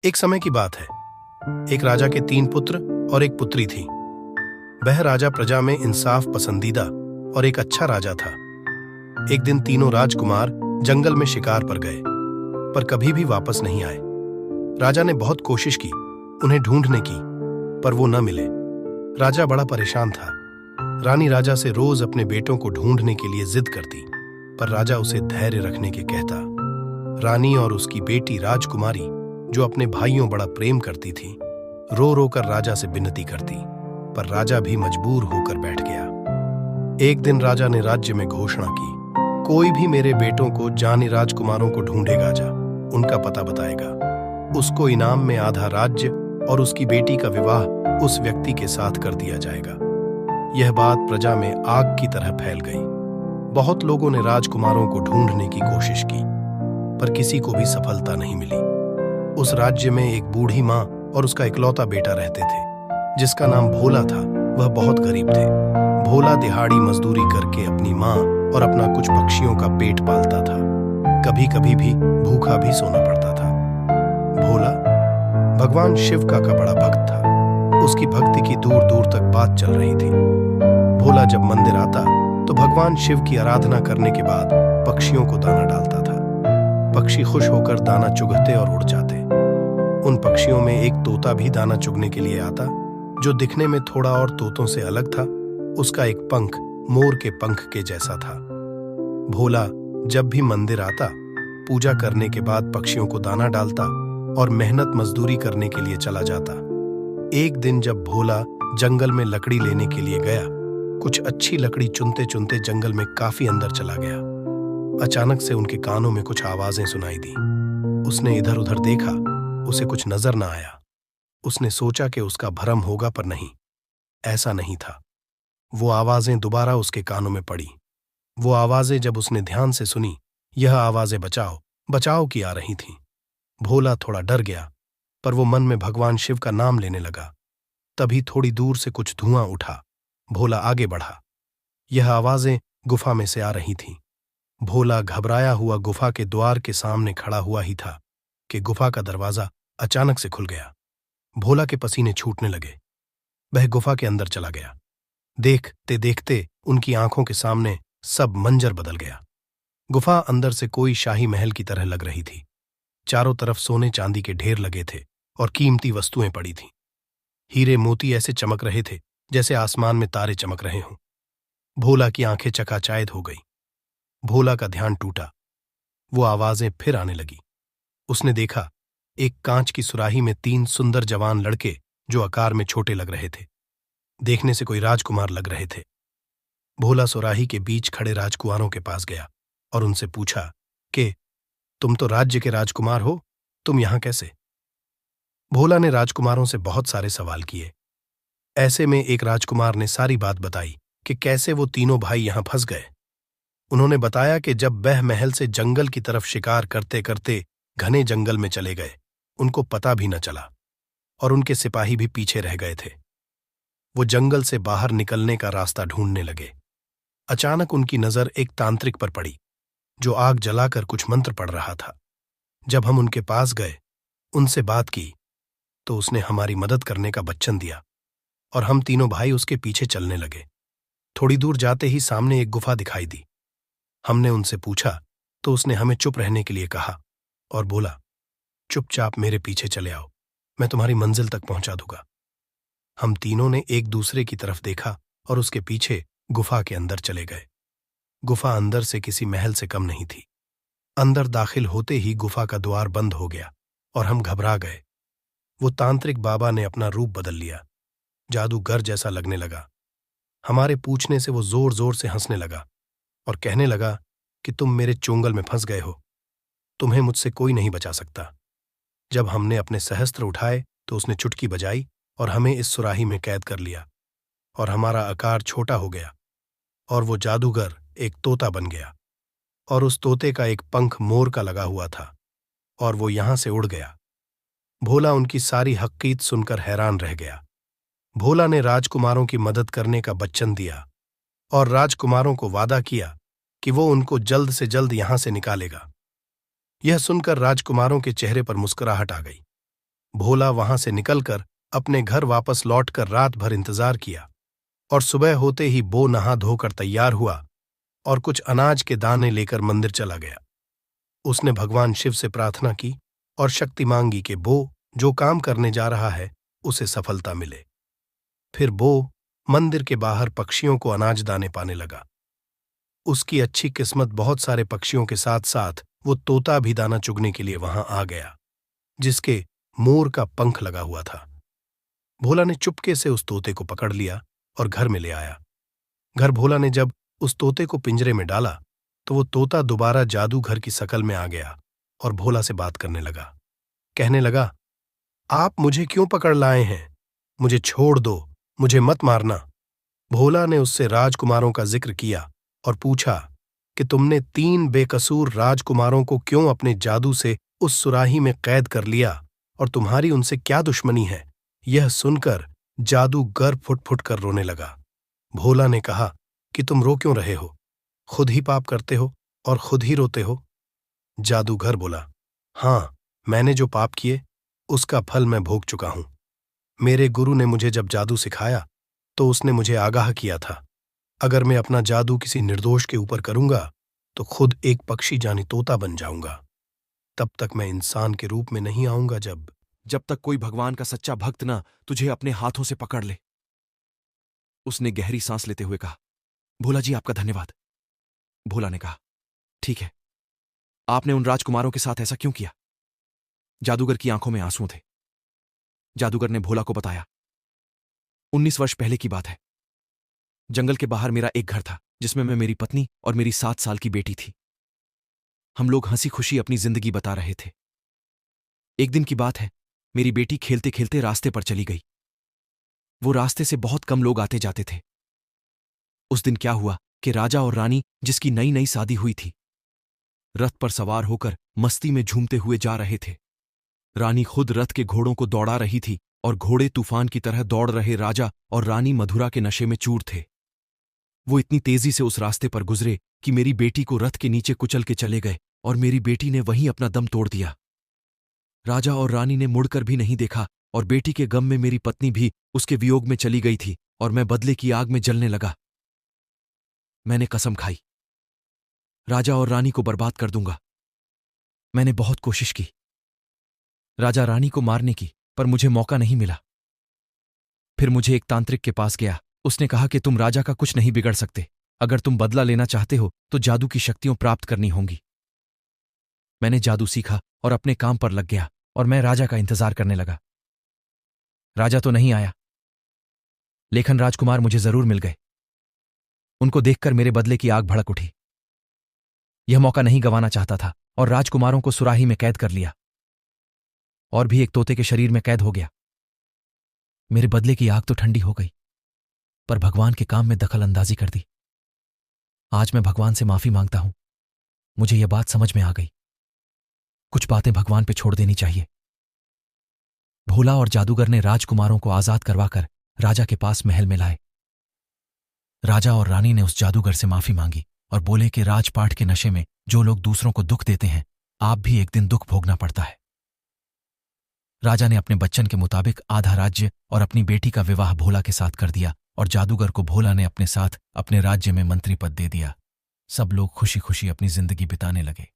एक समय की बात है। एक राजा के 3 पुत्र और एक पुत्री थी। वह राजा प्रजा में इंसाफ पसंदीदा और एक अच्छा राजा था। एक दिन तीनों राजकुमार जंगल में शिकार पर गए, पर कभी भी वापस नहीं आए। राजा ने बहुत कोशिश की उन्हें ढूंढने की, पर वो न मिले। राजा बड़ा परेशान था। रानी राजा से रोज अपने बेटों को ढूंढने के लिए जिद करती, पर राजा उसे धैर्य रखने के कहता। रानी और उसकी बेटी राजकुमारी, जो अपने भाइयों बड़ा प्रेम करती थी, रो रो कर राजा से विनती करती, पर राजा भी मजबूर होकर बैठ गया। एक दिन राजा ने राज्य में घोषणा की, कोई भी मेरे बेटों को जानी राजकुमारों को ढूंढेगा जा, उनका पता बताएगा, उसको इनाम में आधा राज्य और उसकी बेटी का विवाह उस व्यक्ति के साथ कर दिया जाएगा। यह बात प्रजा में आग की तरह फैल गई। बहुत लोगों ने राजकुमारों को ढूंढने की कोशिश की, पर किसी को भी सफलता नहीं मिली। उस राज्य में एक बूढ़ी माँ और उसका इकलौता बेटा रहते थे, जिसका नाम भोला था। वह बहुत गरीब थे। भोला दिहाड़ी मजदूरी करके अपनी माँ और अपना कुछ पक्षियों का पेट पालता था। कभी कभी भी भूखा भी सोना पड़ता था। भोला भगवान शिव का बड़ा भक्त था। उसकी भक्ति की दूर दूर तक बात चल रही थी। भोला जब मंदिर आता तो भगवान शिव की आराधना करने के बाद पक्षियों को दाना डालता था। पक्षी खुश होकर दाना चुगते और उड़ जाते। उन पक्षियों में एक तोता भी दाना चुगने के लिए आता, जो दिखने में थोड़ा और तोतों से अलग था। उसका एक पंख मोर के पंख के जैसा था। भोला जब भी मंदिर आता, पूजा करने के बाद पक्षियों को दाना डालता और मेहनत मजदूरी करने के लिए चला जाता। एक दिन जब भोला जंगल में लकड़ी लेने के लिए गया, कुछ अच्छी लकड़ी चुनते चुनते जंगल में काफी अंदर चला गया। अचानक से उनके कानों में कुछ आवाजें सुनाई दी। उसने इधर उधर देखा, उसे कुछ नजर न आया। उसने सोचा कि उसका भ्रम होगा, पर नहीं, ऐसा नहीं था। वो आवाजें दोबारा उसके कानों में पड़ी। वो आवाजें जब उसने ध्यान से सुनी, यह आवाजें बचाओ बचाओ की आ रही थीं। भोला थोड़ा डर गया, पर वो मन में भगवान शिव का नाम लेने लगा। तभी थोड़ी दूर से कुछ धुआं उठा। भोला आगे बढ़ा। यह आवाजें गुफा में से आ रही थीं। भोला घबराया हुआ गुफा के द्वार के सामने खड़ा हुआ ही था कि गुफा का दरवाजा अचानक से खुल गया। भोला के पसीने छूटने लगे। वह गुफा के अंदर चला गया। देखते देखते उनकी आंखों के सामने सब मंजर बदल गया। गुफा अंदर से कोई शाही महल की तरह लग रही थी। चारों तरफ सोने चांदी के ढेर लगे थे और कीमती वस्तुएं पड़ी थीं। हीरे मोती ऐसे चमक रहे थे जैसे आसमान में तारे चमक रहे हों। भोला की आंखें चकाचायद हो गई। भोला का ध्यान टूटा। वो आवाजें फिर आने लगी। उसने देखा, एक कांच की सुराही में 3 सुंदर जवान लड़के, जो आकार में छोटे लग रहे थे, देखने से कोई राजकुमार लग रहे थे। भोला सुराही के बीच खड़े राजकुमारों के पास गया और उनसे पूछा कि तुम तो राज्य के राजकुमार हो, तुम यहां कैसे? भोला ने राजकुमारों से बहुत सारे सवाल किए। ऐसे में एक राजकुमार ने सारी बात बताई कि कैसे वो तीनों भाई यहां फंस गए। उन्होंने बताया कि जब वह महल से जंगल की तरफ शिकार करते करते घने जंगल में चले गए, उनको पता भी न चला और उनके सिपाही भी पीछे रह गए थे। वो जंगल से बाहर निकलने का रास्ता ढूंढने लगे। अचानक उनकी नजर एक तांत्रिक पर पड़ी, जो आग जलाकर कुछ मंत्र पढ़ रहा था। जब हम उनके पास गए, उनसे बात की, तो उसने हमारी मदद करने का वचन दिया और हम तीनों भाई उसके पीछे चलने लगे। थोड़ी दूर जाते ही सामने एक गुफा दिखाई दी। हमने उनसे पूछा तो उसने हमें चुप रहने के लिए कहा और बोला, चुपचाप मेरे पीछे चले आओ, मैं तुम्हारी मंजिल तक पहुंचा दूंगा। हम तीनों ने एक दूसरे की तरफ देखा और उसके पीछे गुफा के अंदर चले गए। गुफा अंदर से किसी महल से कम नहीं थी। अंदर दाखिल होते ही गुफा का द्वार बंद हो गया और हम घबरा गए। वो तांत्रिक बाबा ने अपना रूप बदल लिया। जादूगर जैसा लगने लगा। हमारे पूछने से वो जोर जोर से हंसने लगा और कहने लगा कि तुम मेरे चुंगल में फंस गए हो, तुम्हें मुझसे कोई नहीं बचा सकता। जब हमने अपने सहस्त्र उठाए तो उसने चुटकी बजाई और हमें इस सुराही में कैद कर लिया और हमारा आकार छोटा हो गया और वो जादूगर एक तोता बन गया और उस तोते का एक पंख मोर का लगा हुआ था और वो यहां से उड़ गया। भोला उनकी सारी हकीकत सुनकर हैरान रह गया। भोला ने राजकुमारों की मदद करने का वचन दिया और राजकुमारों को वादा किया कि वो उनको जल्द से जल्द यहां से निकालेगा। यह सुनकर राजकुमारों के चेहरे पर मुस्कुराहट आ गई। भोला वहां से निकलकर अपने घर वापस लौटकर रात भर इंतजार किया और सुबह होते ही बो नहा धोकर तैयार हुआ और कुछ अनाज के दाने लेकर मंदिर चला गया। उसने भगवान शिव से प्रार्थना की और शक्ति मांगी कि बो जो काम करने जा रहा है उसे सफलता मिले। फिर बो मंदिर के बाहर पक्षियों को अनाज दाने पाने लगा। उसकी अच्छी किस्मत बहुत सारे पक्षियों के साथ साथ वो तोता भी दाना चुगने के लिए वहां आ गया, जिसके मोर का पंख लगा हुआ था। भोला ने चुपके से उस तोते को पकड़ लिया और घर में ले आया। घर भोला ने जब उस तोते को पिंजरे में डाला तो वो तोता दोबारा जादूगर की शकल में आ गया और भोला से बात करने लगा। कहने लगा, आप मुझे क्यों पकड़ लाए हैं? मुझे छोड़ दो, मुझे मत मारना। भोला ने उससे राजकुमारों का जिक्र किया और पूछा कि तुमने 3 बेकसूर राजकुमारों को क्यों अपने जादू से उस सुराही में कैद कर लिया और तुम्हारी उनसे क्या दुश्मनी है? यह सुनकर जादूगर फुट फुट कर रोने लगा। भोला ने कहा कि तुम रो क्यों रहे हो? खुद ही पाप करते हो और खुद ही रोते हो। जादूगर बोला, हाँ, मैंने जो पाप किए उसका फल मैं भोग चुका हूं। मेरे गुरु ने मुझे जब जादू सिखाया तो उसने मुझे आगाह किया था, अगर मैं अपना जादू किसी निर्दोष के ऊपर करूंगा तो खुद एक पक्षी जानी तोता बन जाऊंगा। तब तक मैं इंसान के रूप में नहीं आऊंगा जब तक कोई भगवान का सच्चा भक्त ना तुझे अपने हाथों से पकड़ ले। उसने गहरी सांस लेते हुए कहा, भोला जी आपका धन्यवाद। भोला ने कहा, ठीक है, आपने उन राजकुमारों के साथ ऐसा क्यों किया? जादूगर की आंखों में आंसू थे। जादूगर ने भोला को बताया, 19 वर्ष पहले की बात है। जंगल के बाहर मेरा एक घर था जिसमें मैं, मेरी पत्नी और मेरी 7 साल की बेटी थी। हम लोग हंसी खुशी अपनी जिंदगी बता रहे थे। एक दिन की बात है, मेरी बेटी खेलते खेलते रास्ते पर चली गई। वो रास्ते से बहुत कम लोग आते जाते थे। उस दिन क्या हुआ कि राजा और रानी, जिसकी नई नई शादी हुई थी, रथ पर सवार होकर मस्ती में झूमते हुए जा रहे थे। रानी खुद रथ के घोड़ों को दौड़ा रही थी और घोड़े तूफान की तरह दौड़ रहे राजा और रानी मधुरा के नशे में चूर थे। वो इतनी तेजी से उस रास्ते पर गुजरे कि मेरी बेटी को रथ के नीचे कुचल के चले गए और मेरी बेटी ने वहीं अपना दम तोड़ दिया। राजा और रानी ने मुड़कर भी नहीं देखा और बेटी के गम में मेरी पत्नी भी उसके वियोग में चली गई थी और मैं बदले की आग में जलने लगा। मैंने कसम खाई, राजा और रानी को बर्बाद कर दूंगा। मैंने बहुत कोशिश की राजा रानी को मारने की, पर मुझे मौका नहीं मिला। फिर मुझे एक तांत्रिक के पास गया। उसने कहा कि तुम राजा का कुछ नहीं बिगड़ सकते। अगर तुम बदला लेना चाहते हो तो जादू की शक्तियां प्राप्त करनी होंगी। मैंने जादू सीखा और अपने काम पर लग गया और मैं राजा का इंतजार करने लगा। राजा तो नहीं आया, लेकिन राजकुमार मुझे जरूर मिल गए। उनको देखकर मेरे बदले की आग भड़क उठी। यह मौका नहीं गंवाना चाहता था और राजकुमारों को सुराही में कैद कर लिया और भी एक तोते के शरीर में कैद हो गया। मेरे बदले की आग तो ठंडी हो गई, पर भगवान के काम में दखल अंदाजी कर दी। आज मैं भगवान से माफी मांगता हूं। मुझे यह बात समझ में आ गई, कुछ बातें भगवान पे छोड़ देनी चाहिए। भोला और जादूगर ने राजकुमारों को आजाद करवाकर राजा के पास महल में लाए। राजा और रानी ने उस जादूगर से माफी मांगी और बोले कि राजपाट के नशे में जो लोग दूसरों को दुख देते हैं, आप भी एक दिन दुख भोगना पड़ता है। राजा ने अपने बच्चन के मुताबिक आधा राज्य और अपनी बेटी का विवाह भोला के साथ कर दिया और जादूगर को भोला ने अपने साथ अपने राज्य में मंत्री पद दे दिया। सब लोग खुशी खुशी अपनी जिंदगी बिताने लगे।